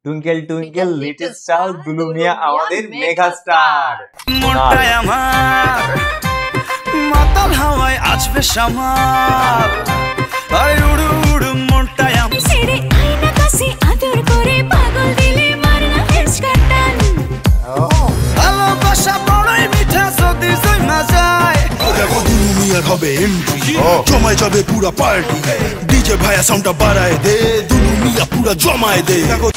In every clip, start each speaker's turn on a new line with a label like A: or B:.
A: Twinkle twinkle little star Dulu Miah আমাদের mega star.
B: মনটাই আমার মাতাল হাওয়ায় আছবে সামাল, আরে উড়ু উড়ু মনটাই আমার
C: ছেড়ে আয়না কাছে আদর করে পাগল দিলে মারনা হেসকাটান।
B: ভালোবাসা বড়ই মিঠা যদি জমা যায়।
D: দেখো দুলু মিয়ার হবে এন্ট্রি, জমায় যাবে পুরা পার্টি, ডিজে ভাইয়া সাউন্ডটা বাড়ায় দে, দুলু মিয়া পুরা জমায় দে। দেখো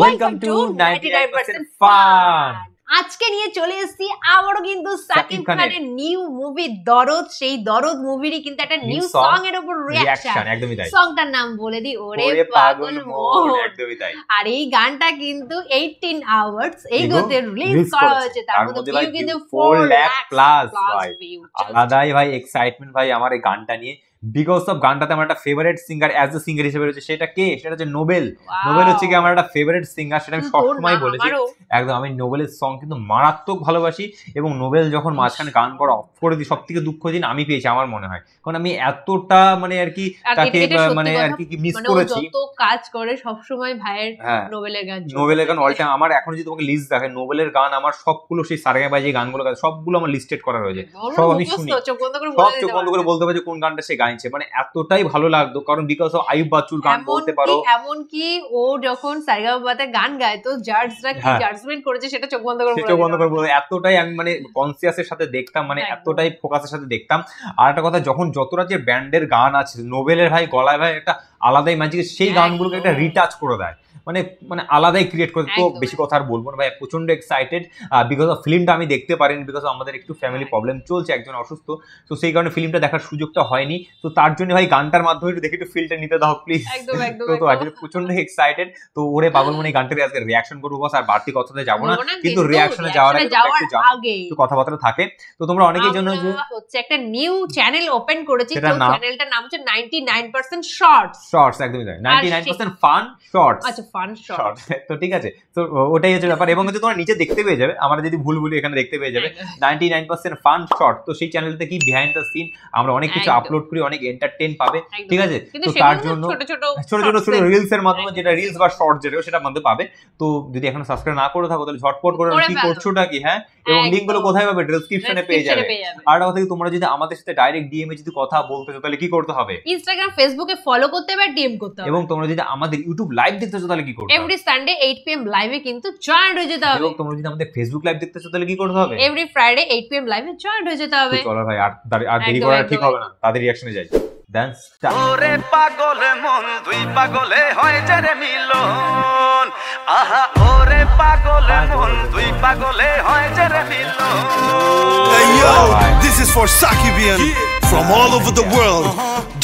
A: ওয়েলকাম টু 99% ফান।
E: আজকে নিয়ে চলে এসেছি আবারও কিন্তু সাকিব খানের নিউ মুভি দরদ। সেই দরদ মুভিরই কিন্তু একটা নিউ সং এর উপর রিঅ্যাকশন।
A: একদমই তাই।
E: সংটার নাম বলে দি ওরে পাগল মন।
A: একদমই তাই।
E: আর এই গানটা কিন্তু 18 আওয়ার্স এই গতে রিলিজ করা হয়েছে। তার মধ্যে ভিউ কিন্তু 4 লাখ প্লাস ভিউ।
A: আলাদাই ভাই এক্সাইটমেন্ট ভাই আমার এই গানটা নিয়ে, বিকজ অফ গানটাতে আমার একটা favourite singer as a singer হিসেবে রয়েছে। সেটা কে? সেটা হচ্ছে নোবেল। নোবেল হচ্ছে কি আমার একটা ফেভারিট সিঙ্গার, সেটা আমি সবসময় বলেছি। একদম আমি নোবেলের সং কিন্তু মারাত্মক ভালোবাসি, এবং নোবেল যখন মাঝখানে গান করা অফ করে দিই সব থেকে দুঃখ দিন আমি পেয়েছি আমার মনে হয়, কারণ আমি এতটা মানে আর কি তাকে মানে আর কি মিস করেছি।
E: যত কাজ করে সবসময় ভাইয়ের নোবেলের গান,
A: নোবেলের গান অল টাইম আমার এখন যদি তোমাকে লিস্ট দেখে নোবেলের গান আমার সবগুলো সেই সারেগামাপা যে গানগুলো সবগুলো আমার লিস্টেড করা রয়েছে, সব আমি শুনি, সব চোখ বন্ধ করে বলতে পারছি কোন গানটা সে গাইছে, মানে এতটাই ভালো লাগতো। কারণ বিকজ অফ আয়ুব বাচ্চুর গান বলতে পারো,
E: এমন কি ও যখন সারেগামাপাতে গান গায় তো জাজরা কি জাজমেন্ট করেছে সেটা চোখ বন্ধ করে
A: বলে, এতটাই আমি মানে কনসিয়াসের সাথে দেখতাম, মানে এতটাই ফোকাসের সাথে দেখতাম। আর একটা কথা, যখন যতটা যে ব্যান্ডের গান আছে নোবেলের ভাই গলায় ভাই একটা আলাদাই ম্যাজিক, সেই গানগুলোকে একটা রিটাচ করে দেয়, মানে মানে আলাদাই ক্রিয়েট করে। তো বেশি কথা আর বলবো না ভাই, প্রচন্ড এক্সাইটেড বিকজ অফ ফিল্মটা আমি দেখতে পারিনি, বিকজ আমাদের একটু ফ্যামিলি প্রবলেম চলছে, একজন অসুস্থ, তো সেই কারণে ফিল্মটা দেখার সুযোগটা হয়নি। তো তার জন্য ভাই গানটার মাধ্যমে একটু দেখে একটু ফিলটা নিতে দাও প্লিজ। তো আজকে প্রচন্ড এক্সাইটেড। তো ওরে পাগলমণি গানটার আজকে রিঅ্যাকশন করবো বস, আর বাড়তি কথাতে যাবো না, কিন্তু রিঅ্যাকশনে যাওয়ার আগে একটু কথাবার্তা থাকে। তো তোমরা অনেকের জন্য যে
E: হচ্ছে একটা নিউ চ্যানেল ওপেন করেছি, তো চ্যানেলটার নাম হচ্ছে 99% শর্টস।
A: শর্টস একদমই তাই, 99% ফান শর্টস।
E: আচ্ছা ফান শর্টস,
A: তো ঠিক আছে। তো ওটাই হচ্ছে ব্যাপার, এবং তোমরা নিচে দেখতে পেয়ে যাবে, আমরা যদি ভুল বলি এখানে দেখতে পেয়ে যাবে 99% ফান শর্ট। তো সেই চ্যানেলতে কি বিহাইন্ড দ্য সিন আমরা অনেক কিছু আপলোড করি, অনেক এন্টারটেইন পাবে, ঠিক আছে। তো তার জন্য ছোট ছোট রিলস এর মাধ্যমে, যেটা রিলস বা শর্ট যেটা সেটা মধ্যে পাবে। তো যদি এখন সাবস্ক্রাইব না করে থাকো তাহলে ঝটপট করে কি করছোটা কি, হ্যাঁ, এবং লিংক গুলো কোথায় পাবে? ডেসক্রিপশনে পেয়ে যাবে। আর কথা কি, তোমরা যদি আমাদের সাথে ডাইরেক্ট ডিএম এ যদি কথা বলতে চাও তাহলে কি করতে হবে?
E: ইনস্টাগ্রাম ফেসবুকে ফলো করতে হবে, ডিএম করতে হবে।
A: এবং তোমরা যদি আমাদের ইউটিউব লাইভ দেখতে চাও তাহলে কি করতে হবে?
E: এভরি সানডে 8 PM লাইভে কিন্তু জয়েন হয়ে যেতে হবে।
A: এবং তোমরা যদি আমাদের ফেসবুক লাইভ দেখতে চাও তাহলে কি করতে হবে?
E: এভরি ফ্রাইডে 8 PM লাইভে জয়েন হয়ে যেতে হবে।
A: চলো ভাই, আর দেরি করা ঠিক হবে না, তাদের রিঅ্যাকশনে যাই। ডান্স
B: ওরে পাগল মন দুই পাগলে হয় যে রে মিলন, আহা ওরে পাগল মন দুই পাগলে হয় যে রে মিলন।
D: Hey yo, this is for Sakibian from all over the world.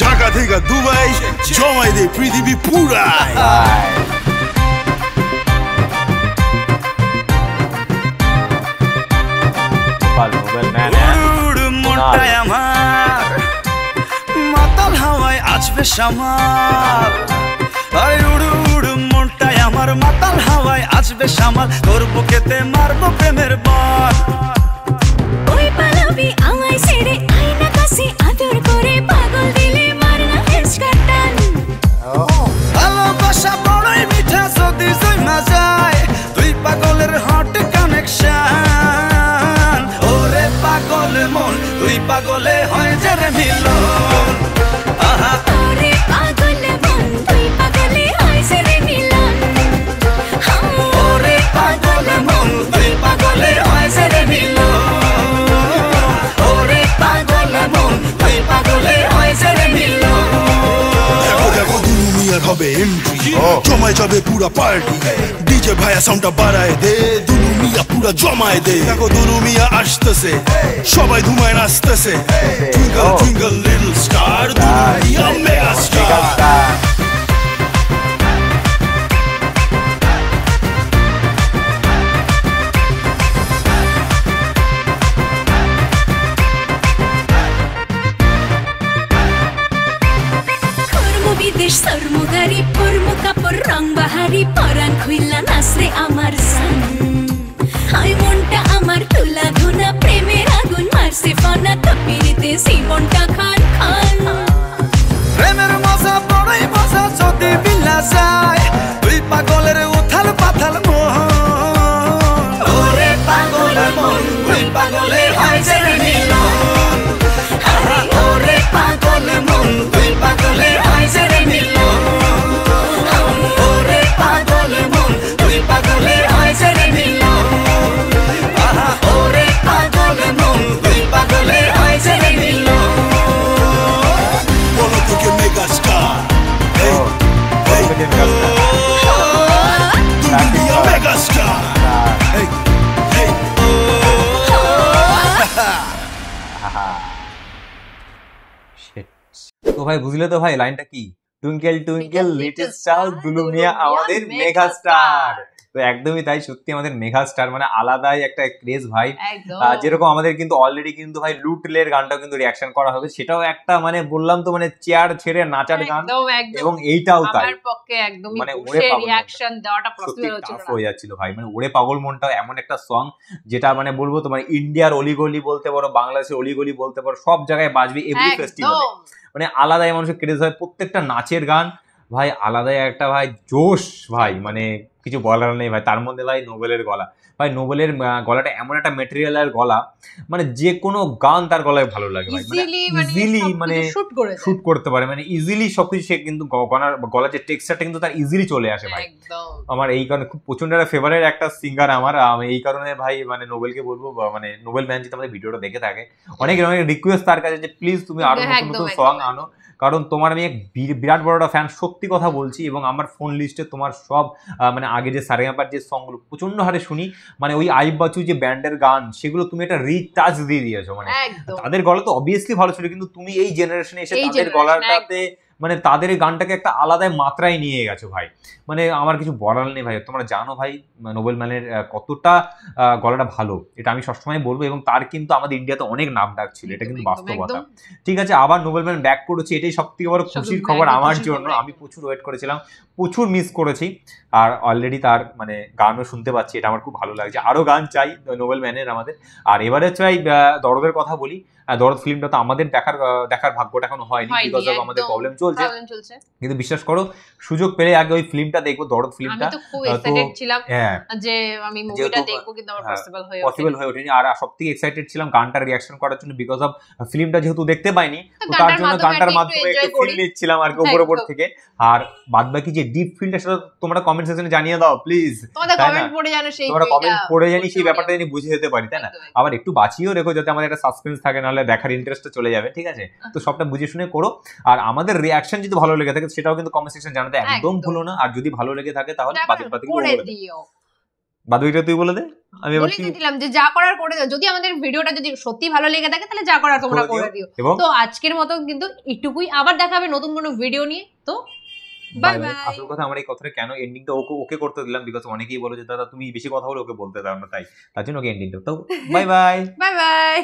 D: Dhaka থেকে দুবাই, জমায় দে পৃথিবী পুরা।
B: মনটাই আমার মাতাল হাওয়ায় আছবে সামাল, আরে উড়ু উড়ু মনটাই আমার মাতাল হাওয়ায় আছবে সামাল, তোর বুকেতে মারবো প্রেমের বল।
C: ওই পালাবি আমায় ছেড়ে আয়না কাছে আদর করে পাগল দিলে মারনা হেসকাটান।
B: ভালোবাসা বড়ই মিঠা যদি জমা যায়, তুই পাগলের হট কানেকশন। ওরে পাগল মন তুই পাগলে হয় যে রে মিলন, আহা
C: ওরে পাগল মন তুই পাগলে হয় যে রে মিলন।
B: ওরে পাগল মন তুই পাগলে হয় যে রে মিলন, ওরে পাগল মন তুই পাগলে হয় যে রে মিলন।
D: দেখো দেখো দুলু মিয়ার হবে এন্ট্রি, জমায় যাবে পুরা পার্টি, ডিজে ভাইয়া সাউন্ডটা বাড়ায় দে, দুলু মিয়া পুরা জমায় দে। দেখো দুলু মিয়া আসতেছে, সবাই ধুমায় নাচতেছে, twinkle twinkle little star Dulu Miah mega star.
C: বিদেশ সরমুগারি পরমু কাপড় রং বাহারি, পরান খুইলা নাচরে আমার সান। হাই মনটা আমার তুলা ধুনা, প্রেমের আগুন মারছে ফনা, তপিরিতে জীবনটা খান খান।
B: প্রেমের মজা বড়ই মজা যদি বিলা যায়, তুই পাগলের
A: ভাই বুঝলে তো ভাই লাইনটা কি, twinkle twinkle little star Dulu Miah আমাদের মেগা স্টার। তো একদমই তাই, সত্যি আমাদের মেগা স্টার মানে আলাদাই একটা ক্রেজ ভাই।
E: একদম
A: যেরকম আমাদের কিন্তু অলরেডি কিন্তু ভাই লুটলের গানটাও কিন্তু রিয়াকশন করা হবে, সেটাও একটা মানে বললাম তো মানে চেয়ার ছেড়ে নাচার গান, এবং এইটাও তাই
E: আমার পক্ষে একদমই
A: মানে
E: মানে
A: ওরে পাগল
E: রিঅ্যাকশন দেওয়াটা
A: সত্যি
E: পসিবল হচ্ছিল
A: টাফ
E: না।
A: হয়ে যাচ্ছিল ভাই। মানে ওরে পাগল মনটা এমন একটা সং যেটা মানে বলবো তোমার ইন্ডিয়ার অলিগলি বলতে পারো, বাংলাদেশের অলিগলি বলতে পারো, সব জায়গায় বাজবে এভরি ফেস্টিভ্যালে।
E: একদম
A: মানে আলাদাই মানুষের ক্রেজ হয়, প্রত্যেকটা নাচের গান ভাই আলাদাই একটা ভাই জোশ ভাই, মানে কিছু বলার নেই ভাই। তার মধ্যে ভাই নোবেলের গলা, ভাই নোবেলের গলাটা এমন একটা ম্যাটেরিয়ালের গলা, মানে যে কোনো গান তার গলায় ভালো লাগে ভাই, মানে ইজিলি মানে
E: শুট করে
A: শুট করতে পারে, মানে ইজিলি সবকিছু সে কিন্তু গলার যে টেক্সচারটা কিন্তু তার ইজিলি চলে আসে ভাই।
E: একদম
A: আমার এই কারণে খুব প্রচন্ড একটা ফেভারিট একটা সিঙ্গার আমার, আমি এই কারণে ভাই মানে নোবেলকে বলবো, মানে নোবেল ম্যান যদি আমাদের ভিডিওটা দেখে থাকে, অনেক রিকোয়েস্ট তার কাছে যে প্লিজ তুমি আরো নতুন নতুন সং আনো, কারণ তোমার আমি এক বিরাট বড় একটা ফ্যান, সত্যি কথা বলছি। এবং আমার ফোন লিস্টে তোমার সব মানে আগে যে সারেগামাপার যে সংগুলো প্রচন্ড হারে শুনি, মানে ওই আইব বাচু যে ব্যান্ডের গান, সেগুলো তুমি একটা রিটাচ দিয়ে দিয়েছো। মানে
E: একদম
A: তাদের গলা তো অবভিয়াসলি ভালো ছিল, কিন্তু তুমি এই জেনারেশনে এসে তাদের গলাটাতে মানে তাদের এই গানটাকে একটা আলাদা মাত্রায় নিয়ে গেছো ভাই। মানে আমার কিছু বলার নেই ভাই। তোমরা জানো ভাই নোবেল ম্যানের কতটা গলাটা ভালো, এটা আমি সবসময় বলবো, এবং তার কিন্তু আমাদের ইন্ডিয়াতে অনেক নাম ডাক ছিল, এটা কিন্তু বাস্তবতা। ঠিক আছে, আবার নোবেল ম্যান ব্যাক করেছে, এটাই সব থেকে বড় খুশির খবর আমার জন্য। আমি প্রচুর ওয়েট করেছিলাম, প্রচুর মিস করেছি, আর অলরেডি তার মানে গানও শুনতে পাচ্ছি, এটা আমার খুব ভালো লাগছে। আরো গান চাই নোবেল ম্যানের আমাদের। আর এবারে চাই দরদের কথা বলি। দরদ ফিল্মটা তো আমাদের দেখার ভাগ্যটা এখনো হয়নি, বিকজ অফ আমাদের প্রবলেম চলছে, কিন্তু বিশ্বাস করো সুযোগ পেলে আগে ওই ফিল্মটা দেখবো, দরদ ফিল্মটা।
E: আমি তো খুব এক্সাইটেড ছিলাম
A: হ্যাঁ
E: যে আমি মুভিটা দেখবো, কিন্তু আমার
A: পসিবল হয়ে ওঠেনি। আর সবথেকে এক্সাইটেড ছিলাম গানটার রিঅ্যাকশন করার জন্য, বিকজ অফ ফিল্মটা যেহেতু দেখতে পাইনি, তো তার জন্য গানটার মাধ্যমে একটু ফিল নিচ্ছিলাম আর কি উপর থেকে। আর বাদ বাকি যে ডিপ ফিলটা, সেটা তোমরা কমেন্ট সেকশনে জানিয়ে দাও প্লিজ,
E: তোমাদের কমেন্ট পড়ে জানো, সেই
A: তোমরা কমেন্ট পড়ে জানি সেই ব্যাপারটা জানি বুঝে যেতে পারি, তাই না? আবার একটু বাঁচিয়েও রেখো যাতে আমাদের একটা সাসপেন্স থাকে, নাহলে দেখার ইন্টারেস্টটা চলে যাবে, ঠিক আছে? তো সবটা বুঝে শুনে করো। আর আমাদের রিঅ্যাকশন যদি ভালো লেগে থাকে সেটাও কিন্তু কমেন্ট সেকশনে জানাতে একদম ভুলো না। আর যদি ভালো লেগে থাকে তাহলে বাদুইটা তুই বলে দে, আমি এবার কি
E: দিলাম যে যা করার করে দাও। যদি আমাদের ভিডিওটা যদি সত্যি ভালো লেগে থাকে তাহলে যা করার তোমরা করে দিও। তো আজকের মতো কিন্তু একটুকুই, আবার দেখা হবে নতুন কোনো ভিডিও নিয়ে। তো বাই বাই।
A: আসল কথা আমার এই কথাটা কেন এন্ডিংটা ওকে করতে দিলাম, বিকজ অনেকেই বলে যে দাদা তুমি বেশি কথা বলে ওকে বলতে দাও না, তাই তার জন্য ওকে এন্ডিংটা। তো বাই বাই
E: বাই বাই।